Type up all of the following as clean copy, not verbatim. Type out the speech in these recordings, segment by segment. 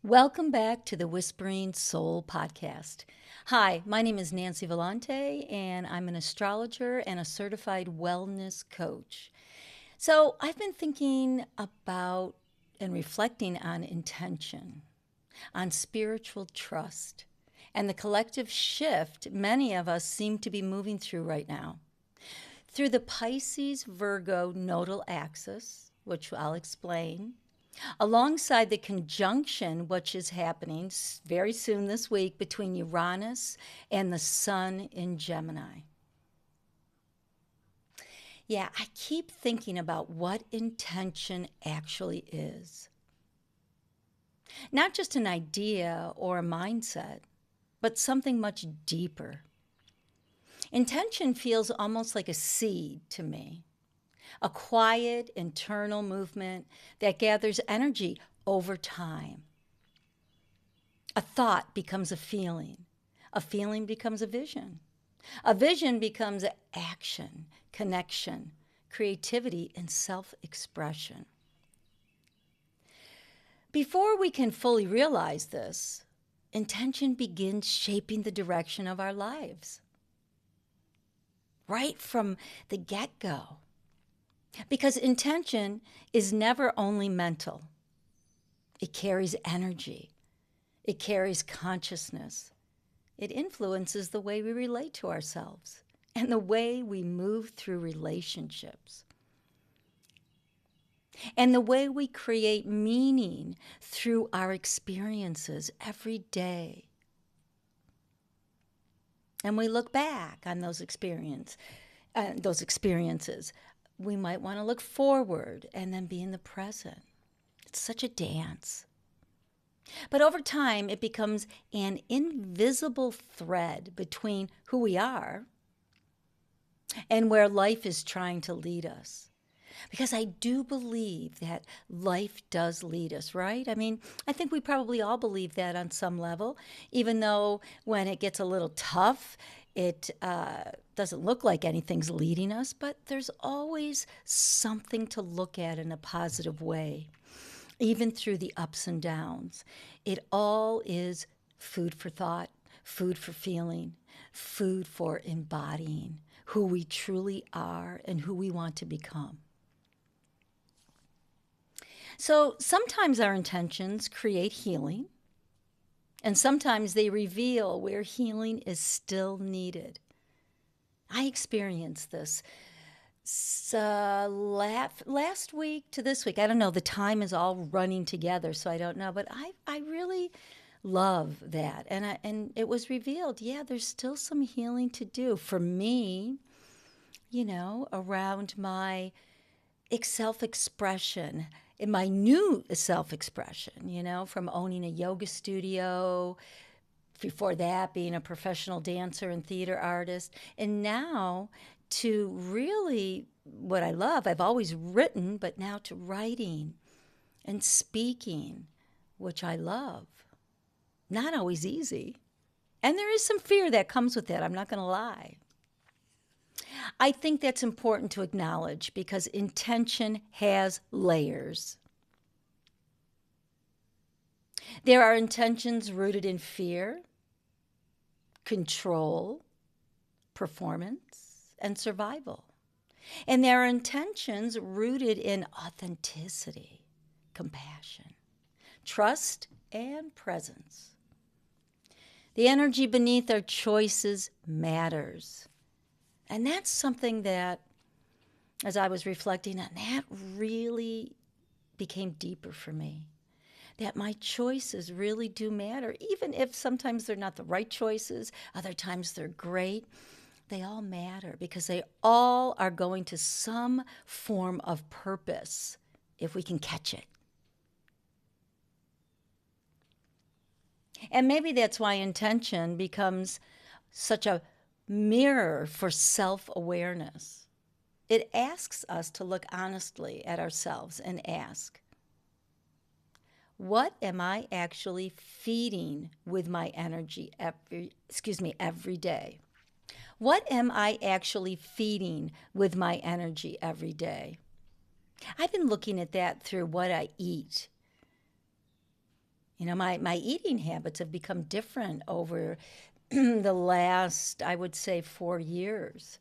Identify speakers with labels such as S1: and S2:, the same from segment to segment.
S1: Welcome back to the Whispering Soul podcast. Hi, my name is Nancy Vellante, and I'm an astrologer and a certified wellness coach. So, I've been thinking about and reflecting on intention, on spiritual trust, and the collective shift many of us seem to be moving through right now. Through the Pisces Virgo nodal axis, which I'll explain, alongside the conjunction which is happening very soon this week between Uranus and the Sun in Gemini. Yeah, I keep thinking about what intention actually is. Not just an idea or a mindset, but something much deeper. Intention feels almost like a seed to me, a quiet internal movement that gathers energy over time. A thought becomes a feeling becomes a vision becomes action, connection, creativity, and self expression. Before we can fully realize this, intention begins shaping the direction of our lives. Right from the get go. Because intention is never only mental, it carries energy, it carries consciousness, it influences the way we relate to ourselves and the way we move through relationships, and the way we create meaning through our experiences every day. And we look back on those experiences. We might want to look forward and then be in the present. It's such a dance. But over time, it becomes an invisible thread between who we are and where life is trying to lead us. Because I do believe that life does lead us, right? I mean, I think we probably all believe that on some level, even though when it gets a little tough, it doesn't look like anything's leading us, but there's always something to look at in a positive way, even through the ups and downs. It all is food for thought, food for feeling, food for embodying who we truly are and who we want to become. So sometimes our intentions create healing, and sometimes they reveal where healing is still needed. I experienced this last week to this week. I don't know, the time is all running together, so I don't know, but I really love that. And it was revealed, yeah, there's still some healing to do for me, around my self-expression, in my new self-expression, from owning a yoga studio, before that being a professional dancer and theater artist, and now to really what I love. I've always written, but now to writing and speaking, which I love. Not always easy. And there is some fear that comes with that, I'm not going to lie. I think that's important to acknowledge because intention has layers. There are intentions rooted in fear, control, performance, and survival. And there are intentions rooted in authenticity, compassion, trust, and presence. The energy beneath our choices matters. And that's something that, as I was reflecting on, that really became deeper for me. That my choices really do matter, even if sometimes they're not the right choices, other times they're great. They all matter because they all are going to some form of purpose if we can catch it. And maybe that's why intention becomes such a mirror for self-awareness. It asks us to look honestly at ourselves and ask, what am I actually feeding with my energy every day? What am I actually feeding with my energy every day? I've been looking at that through what I eat My eating habits have become different over the last, I would say, 4 years.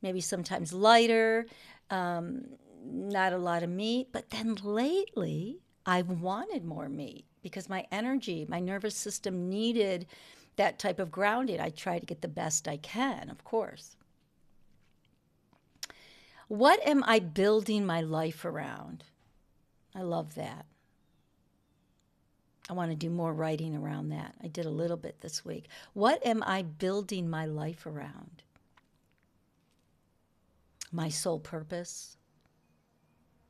S1: Maybe sometimes lighter, not a lot of meat. But then lately, I've wanted more meat because my energy, my nervous system needed that type of grounding. I try to get the best I can, of course. What am I building my life around? I love that. I want to do more writing around that. I did a little bit this week. What am I building my life around? My soul purpose,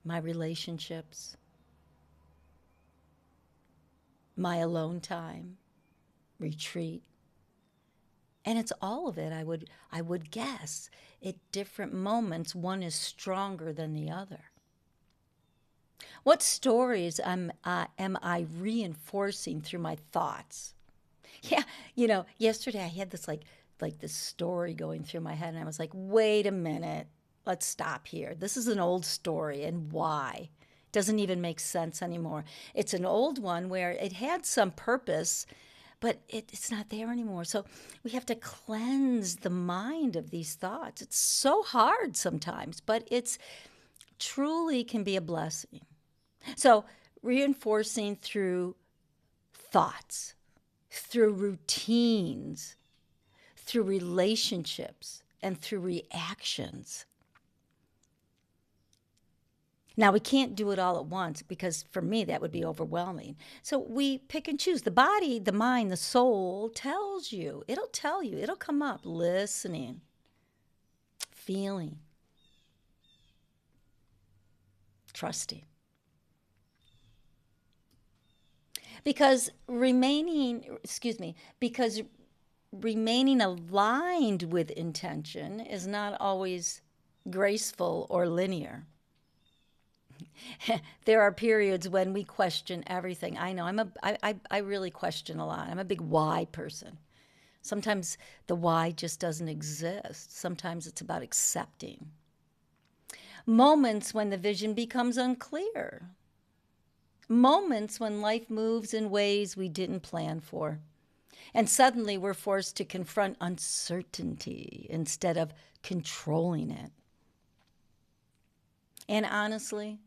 S1: my relationships, my alone time, retreat. And it's all of it, I would guess. At different moments, one is stronger than the other. What stories am I reinforcing through my thoughts? Yeah, yesterday I had this like this story going through my head, and I was like, wait a minute, let's stop here. This is an old story, and why? It doesn't even make sense anymore. It's an old one where it had some purpose, but it's not there anymore. So we have to cleanse the mind of these thoughts. It's so hard sometimes, but it's truly can be a blessing. So reinforcing through thoughts, through routines, through relationships, and through reactions. Now, we can't do it all at once because for me, that would be overwhelming. So we pick and choose. The body, the mind, the soul tells you. It'll tell you. It'll come up listening, feeling, trusting. Because remaining aligned with intention is not always graceful or linear. There are periods when we question everything. I know I really question a lot. I'm a big why person. Sometimes the why just doesn't exist. Sometimes it's about accepting. Moments when the vision becomes unclear. Moments when life moves in ways we didn't plan for. And suddenly we're forced to confront uncertainty instead of controlling it. And honestly,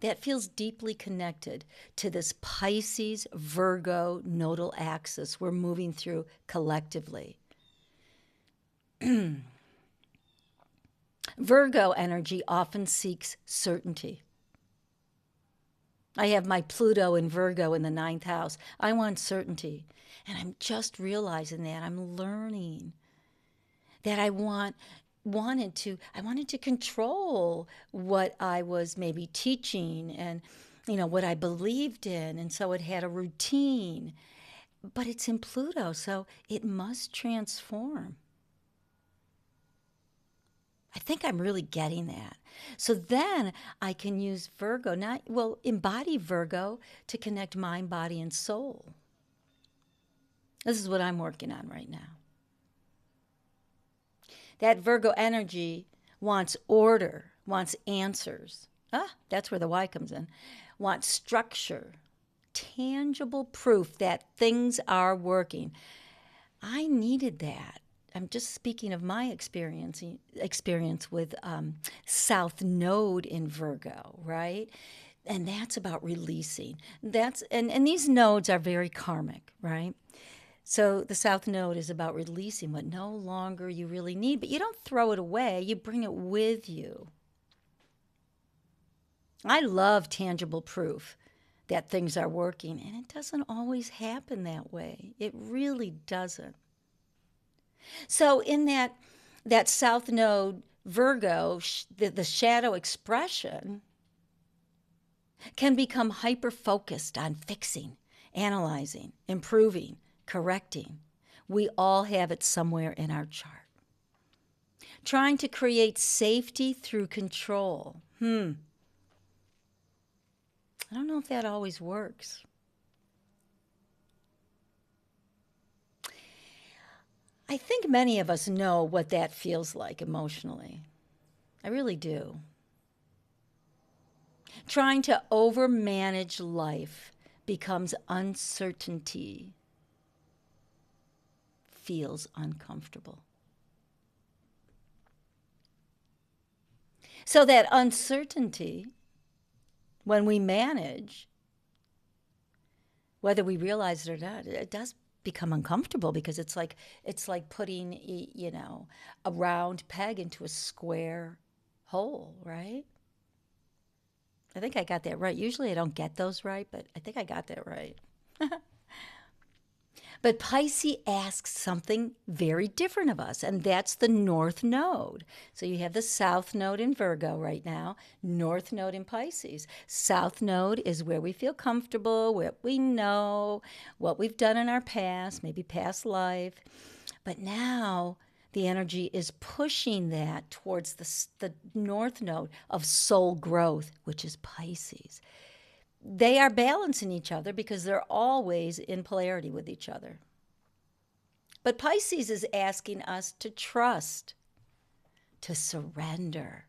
S1: that feels deeply connected to this Pisces Virgo nodal axis we're moving through collectively. Virgo energy often seeks certainty. I have my Pluto in Virgo in the 9th house. I want certainty. And I'm just realizing that. I'm learning that I wanted to control what I was maybe teaching and what I believed in, and so it had a routine. But it's in Pluto, so it must transform. I think I'm really getting that. So then I can use Virgo, embody Virgo to connect mind, body, and soul. This is what I'm working on right now. That Virgo energy wants order, wants answers. That's where the why comes in. Wants structure, tangible proof that things are working. I needed that. I'm just speaking of my experience with South Node in Virgo, right? And that's about releasing. And these nodes are very karmic, right? So the South Node is about releasing what no longer you really need, but you don't throw it away. You bring it with you. I love tangible proof that things are working, and it doesn't always happen that way. It really doesn't. So in that South Node Virgo, the shadow expression can become hyper-focused on fixing, analyzing, improving, correcting. We all have it somewhere in our chart. Trying to create safety through control. I don't know if that always works. I think many of us know what that feels like emotionally. I really do. Trying to overmanage life becomes uncertainty, feels uncomfortable. So that uncertainty, when we manage, whether we realize it or not, it does become uncomfortable, because it's like putting, a round peg into a square hole, right? I think I got that right. Usually I don't get those right, but I think I got that right. But Pisces asks something very different of us, and that's the North Node. So you have the South Node in Virgo right now, North Node in Pisces. South Node is where we feel comfortable, what we know, what we've done in our past, maybe past life. But now the energy is pushing that towards the North Node of soul growth, which is Pisces. They are balancing each other because they're always in polarity with each other. But Pisces is asking us to trust, to surrender,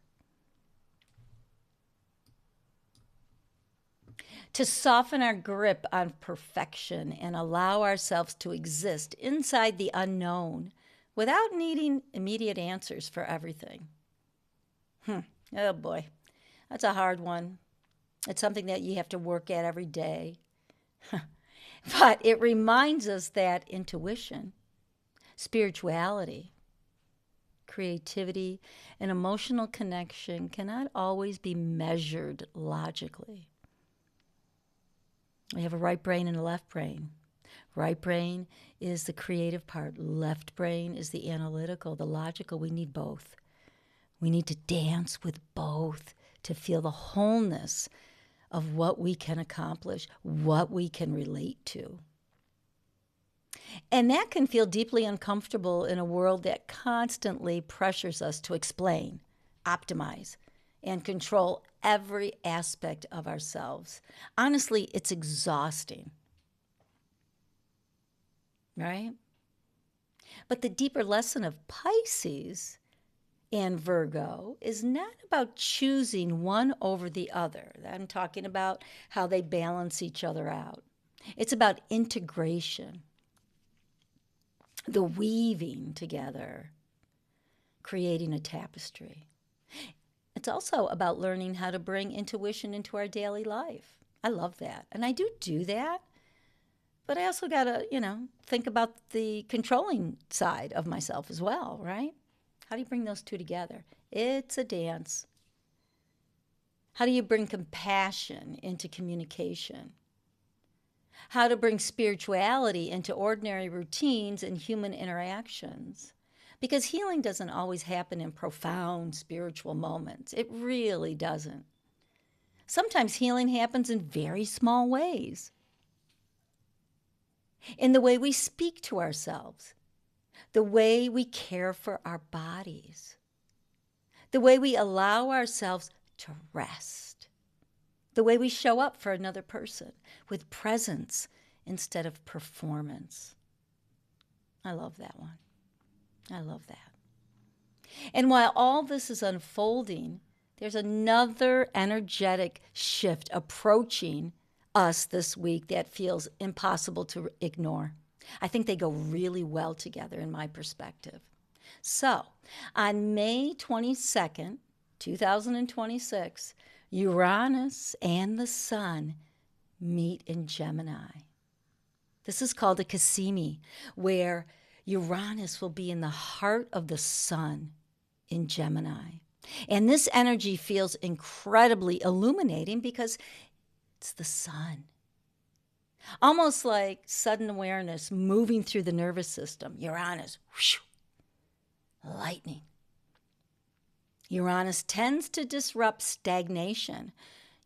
S1: to soften our grip on perfection and allow ourselves to exist inside the unknown without needing immediate answers for everything. Oh boy, that's a hard one. It's something that you have to work at every day. But it reminds us that intuition, spirituality, creativity, and emotional connection cannot always be measured logically. We have a right brain and a left brain. Right brain is the creative part. Left brain is the analytical, the logical. We need both. We need to dance with both to feel the wholeness of what we can accomplish, what we can relate to. And that can feel deeply uncomfortable in a world that constantly pressures us to explain, optimize, and control every aspect of ourselves. Honestly, it's exhausting, right? But the deeper lesson of Pisces and Virgo is not about choosing one over the other. I'm talking about how they balance each other out. It's about integration, the weaving together, creating a tapestry. It's also about learning how to bring intuition into our daily life. I love that. And I do that. But I also got to, think about the controlling side of myself as well, right? How do you bring those two together? It's a dance. How do you bring compassion into communication? How to bring spirituality into ordinary routines and human interactions? Because healing doesn't always happen in profound spiritual moments. It really doesn't. Sometimes healing happens in very small ways. In the way we speak to ourselves, the way we care for our bodies, the way we allow ourselves to rest, the way we show up for another person with presence instead of performance. I love that one. I love that. And while all this is unfolding, there's another energetic shift approaching us this week that feels impossible to ignore. I think they go really well together in my perspective. So, on May 22nd, 2026, Uranus and the Sun meet in Gemini. This is called a Cassimi, where Uranus will be in the heart of the Sun in Gemini. And this energy feels incredibly illuminating because it's the sun. Almost like sudden awareness moving through the nervous system. Uranus, whoosh, lightning. Uranus tends to disrupt stagnation.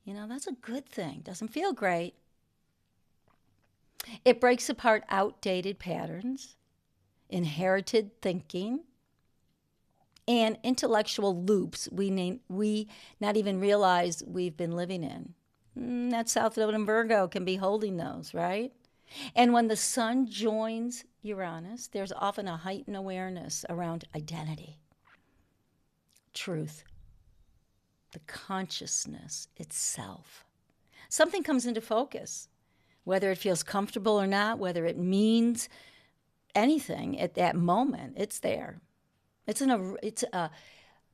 S1: That's a good thing. Doesn't feel great. It breaks apart outdated patterns, inherited thinking, and intellectual loops we not even realize we've been living in. That South Node in Virgo can be holding those, right? And when the Sun joins Uranus, there's often a heightened awareness around identity, truth, the consciousness itself. Something comes into focus, Whether it feels comfortable or not, whether it means anything at that moment, it's there. It's a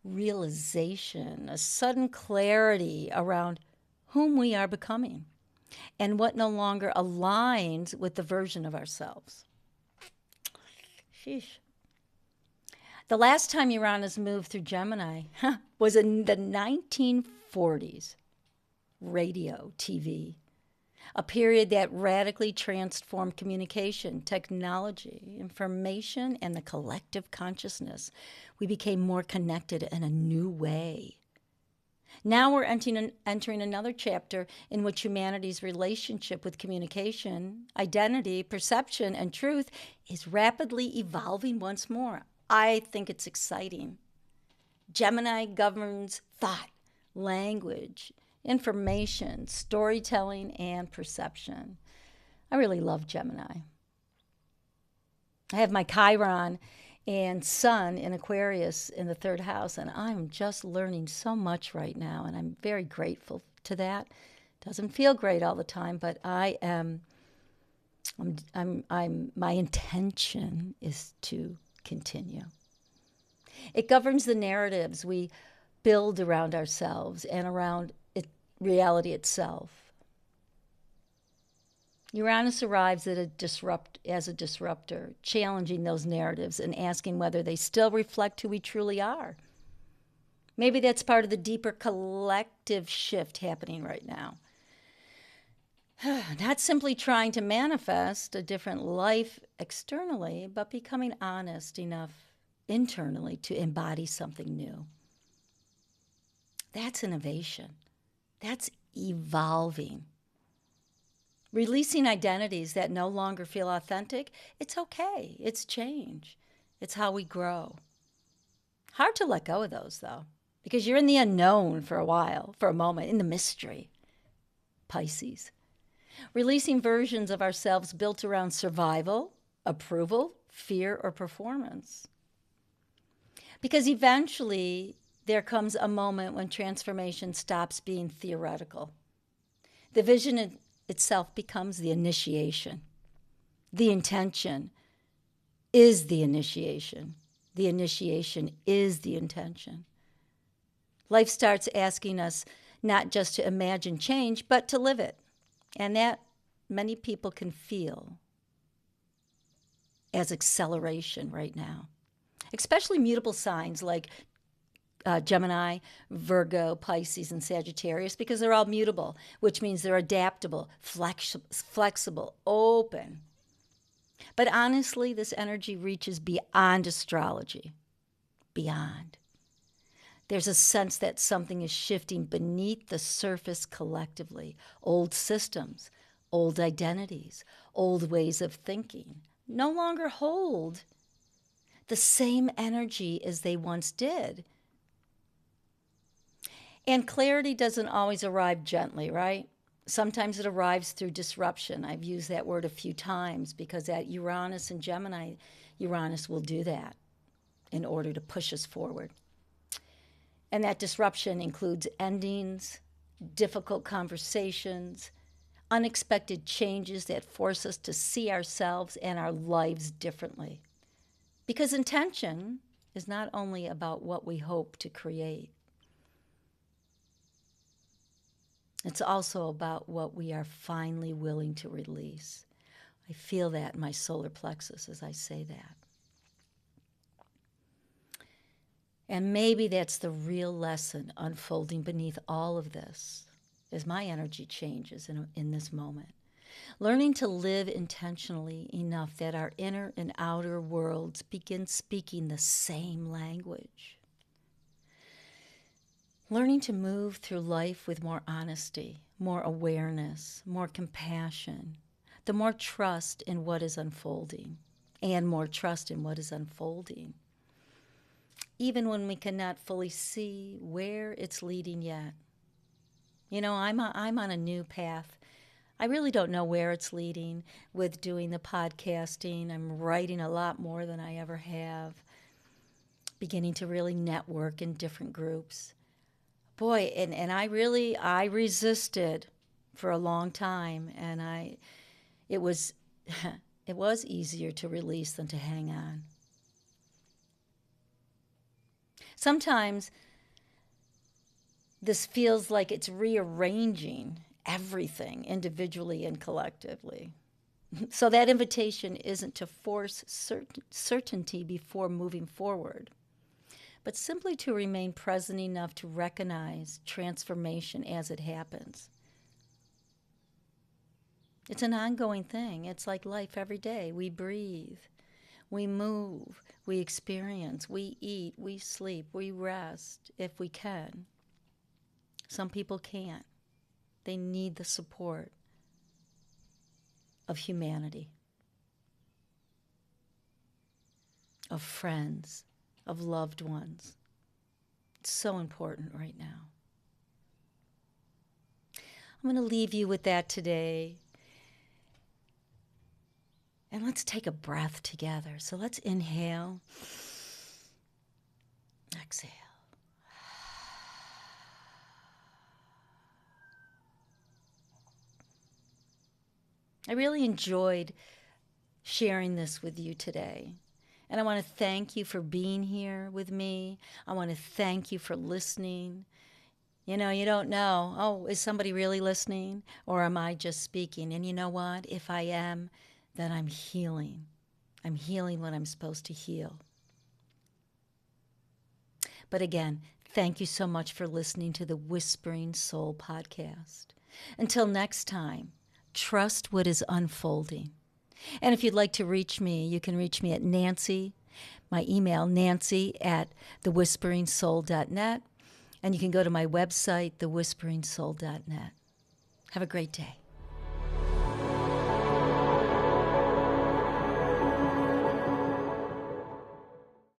S1: realization, a sudden clarity around whom we are becoming and what no longer aligns with the version of ourselves. Sheesh. The last time Uranus moved through Gemini was in the 1940s. Radio, TV, a period that radically transformed communication, technology, information, and the collective consciousness. We became more connected in a new way. Now we're entering another chapter in which humanity's relationship with communication, identity, perception, and truth is rapidly evolving once more. I think it's exciting. Gemini governs thought, language, information, storytelling, and perception. I really love Gemini. I have my Chiron and Sun in Aquarius in the 3rd house, and I'm just learning so much right now, and I'm very grateful to that. Doesn't feel great all the time, but my intention is to continue. It governs the narratives we build around ourselves and around reality itself. Uranus arrives as a disruptor, challenging those narratives and asking whether they still reflect who we truly are. Maybe that's part of the deeper collective shift happening right now. Not simply trying to manifest a different life externally, but becoming honest enough internally to embody something new. That's innovation. That's evolving. Releasing identities that no longer feel authentic, it's okay. It's change. It's how we grow. Hard to let go of those, though, because you're in the unknown for a while, for a moment, in the mystery. Pisces. Releasing versions of ourselves built around survival, approval, fear, or performance. Because eventually, there comes a moment when transformation stops being theoretical. The vision itself becomes the initiation. The intention is the initiation. The initiation is the intention. Life starts asking us not just to imagine change, but to live it. And that many people can feel as acceleration right now. Especially mutable signs like Gemini, Virgo, Pisces, and Sagittarius, because they're all mutable, which means they're adaptable, flexible, open. But honestly, this energy reaches beyond astrology. Beyond. There's a sense that something is shifting beneath the surface collectively. Old systems, old identities, old ways of thinking no longer hold the same energy as they once did. And clarity doesn't always arrive gently, right? Sometimes it arrives through disruption. I've used that word a few times because at Uranus and Gemini, Uranus will do that in order to push us forward. And that disruption includes endings, difficult conversations, unexpected changes that force us to see ourselves and our lives differently. Because intention is not only about what we hope to create, it's also about what we are finally willing to release. I feel that in my solar plexus as I say that. And maybe that's the real lesson unfolding beneath all of this as my energy changes in this moment. Learning to live intentionally enough that our inner and outer worlds begin speaking the same language. Learning to move through life with more honesty, more awareness, more compassion, the more trust in what is unfolding, and more trust in what is unfolding, even when we cannot fully see where it's leading yet. You know, I'm on a new path. I really don't know where it's leading with doing the podcasting. I'm writing a lot more than I ever have, beginning to really network in different groups. Boy, and I resisted for a long time, and it was it was easier to release than to hang on. Sometimes this feels like it's rearranging everything individually and collectively. So that invitation isn't to force certainty before moving forward, but simply to remain present enough to recognize transformation as it happens. It's an ongoing thing. It's like life every day. We breathe, we move, we experience, we eat, we sleep, we rest if we can. Some people can't. They need the support of humanity, of friends, of loved ones. It's so important right now. I'm going to leave you with that today. And let's take a breath together. So let's inhale, exhale. I really enjoyed sharing this with you today. And I want to thank you for being here with me. I want to thank you for listening. You know, you don't know, oh, is somebody really listening? Or am I just speaking? And you know what? If I am, then I'm healing. I'm healing what I'm supposed to heal. But again, thank you so much for listening to the Whispering Soul podcast. Until next time, trust what is unfolding. And if you'd like to reach me, you can reach me at Nancy, my email, nancy@thewhisperingsoul.net. And you can go to my website, thewhisperingsoul.net. Have a great day.